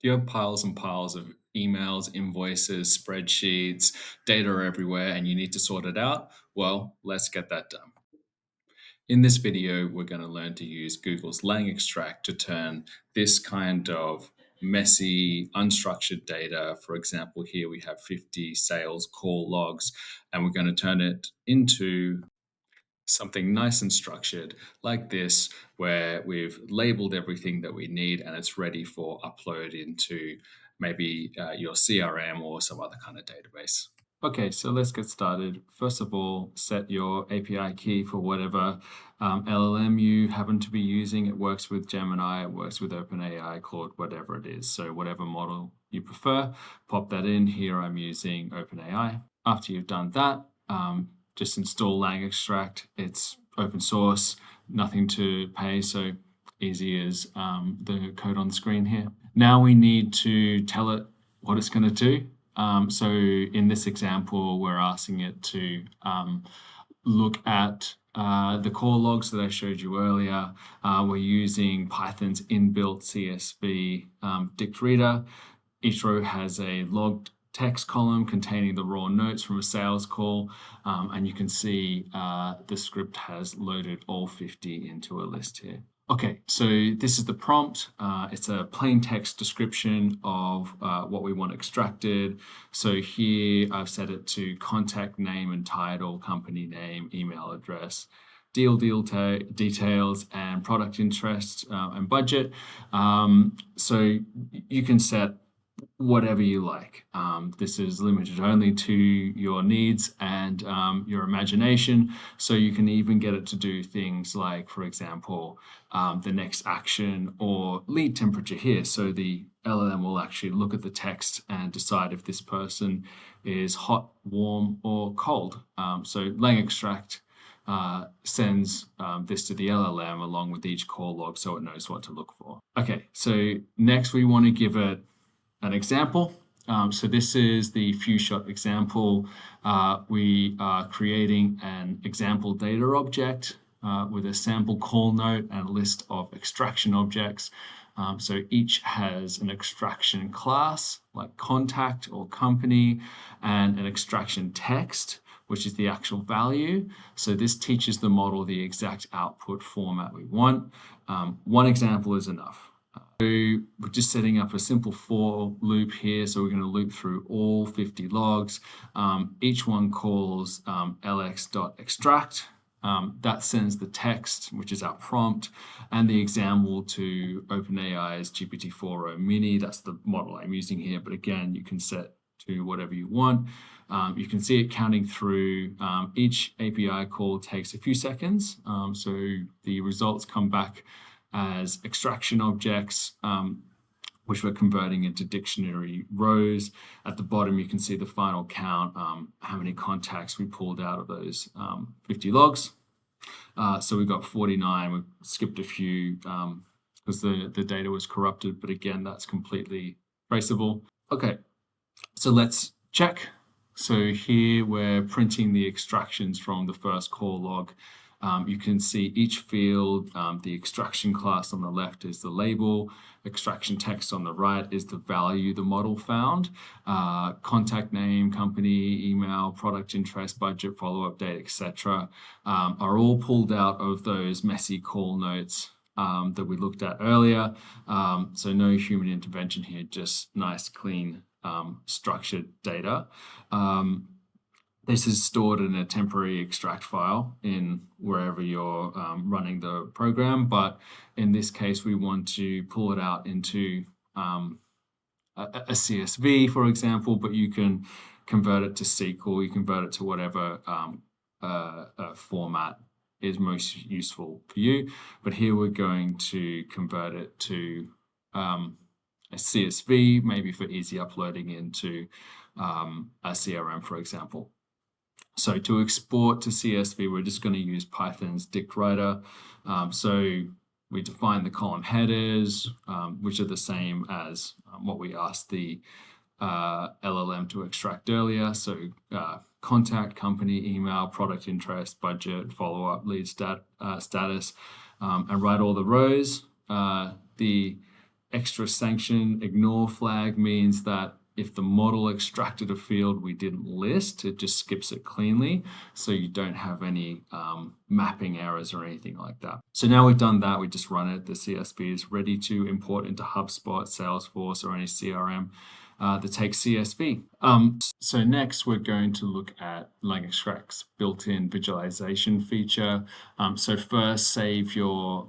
You have piles and piles of emails, invoices, spreadsheets, data everywhere, and you need to sort it out. Well, let's get that done. In this video, we're going to learn to use Google's LangExtract to turn this kind of messy, unstructured data. For example, here we have 50 sales call logs, and we're going to turn it into something nice and structured like this, where we've labeled everything that we need and it's ready for upload into maybe your CRM or some other kind of database. Okay, so let's get started. First of all, set your API key for whatever LLM you happen to be using. It works with Gemini, it works with OpenAI, Claude, whatever it is. So whatever model you prefer, pop that in. Here I'm using OpenAI. After you've done that, just install LangExtract. It's open source, nothing to pay, so easy as the code on the screen here. Now we need to tell it what it's going to do. So in this example, we're asking it to look at the call logs that I showed you earlier. We're using Python's inbuilt CSV dict reader. Each row has a logged text column containing the raw notes from a sales call, and you can see the script has loaded all 50 into a list here. Okay, so this is the prompt. It's a plain text description of what we want extracted. So here I've set it to contact name and title, company name, email address, deal details, and product interest and budget. So you can set whatever you like. This is limited only to your needs and your imagination. So you can even get it to do things like, for example, the next action or lead temperature here. So the LLM will actually look at the text and decide if this person is hot, warm, or cold. So LangExtract sends this to the LLM along with each call log so it knows what to look for. Okay, so next we want to give it an example. So this is the few shot example. We are creating an example data object with a sample call note and a list of extraction objects. So each has an extraction class like contact or company and an extraction text, which is the actual value. So this teaches the model the exact output format we want. One example is enough. So we're just setting up a simple for loop here. So we're going to loop through all 50 logs. Each one calls lx.extract. That sends the text, which is our prompt, and the example to OpenAI's GPT-4o Mini. That's the model I'm using here. But again, you can set to whatever you want. You can see it counting through. Each API call takes a few seconds. So the results come back as extraction objects, which we're converting into dictionary rows. At the bottom, you can see the final count, how many contacts we pulled out of those 50 logs. So we got 49. We skipped a few because the data was corrupted, but again, that's completely traceable. Okay, so let's check. So here we're printing the extractions from the first call log. You can see each field, the extraction class on the left is the label, extraction text on the right is the value the model found, contact name, company, email, product interest, budget, follow-up date, etc. Are all pulled out of those messy call notes that we looked at earlier. So no human intervention here, just nice, clean, structured data. This is stored in a temporary extract file in wherever you're running the program, but in this case, we want to pull it out into a CSV, for example, but you can convert it to SQL, you convert it to whatever format is most useful for you. But here we're going to convert it to a CSV, maybe for easy uploading into a CRM, for example. So to export to CSV, we're just going to use Python's dict writer. So we define the column headers, which are the same as what we asked the LLM to extract earlier. So contact, company, email, product interest, budget, follow-up, lead status, and write all the rows. The extra sanction ignore flag means that if the model extracted a field we didn't list, it just skips it cleanly, so you don't have any mapping errors or anything like that. So now we've done that, we just run it. The CSV is ready to import into HubSpot, Salesforce, or any CRM that takes CSV. So next we're going to look at LangExtract's built-in visualization feature. So first save your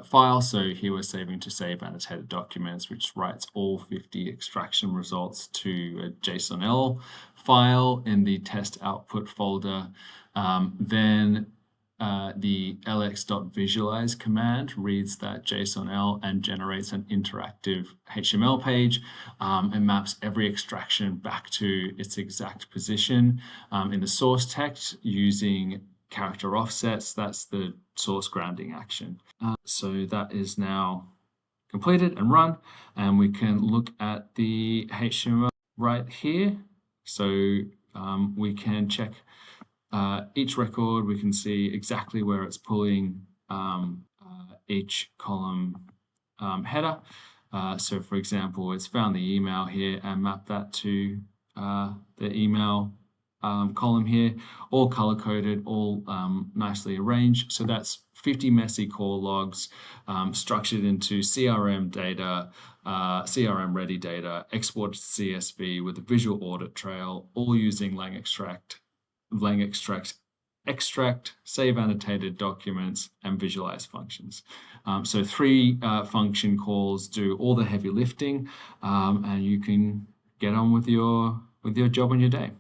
file. So here we're saving to save annotated documents, which writes all 50 extraction results to a JSON-L file in the test output folder. Then the lx.visualize command reads that JSON-L and generates an interactive HTML page and maps every extraction back to its exact position in the source text using character offsets. That's the source grounding action. So that is now completed and run, and we can look at the HTML right here. So we can check each record. We can see exactly where it's pulling each column header. So for example, it's found the email here and mapped that to the email column here, all color-coded, all nicely arranged. So that's 50 messy call logs structured into CRM data, CRM-ready data, exported to CSV with a visual audit trail, all using LangExtract, extract, save annotated documents, and visualize functions. So 3 function calls do all the heavy lifting, and you can get on with your job on your day.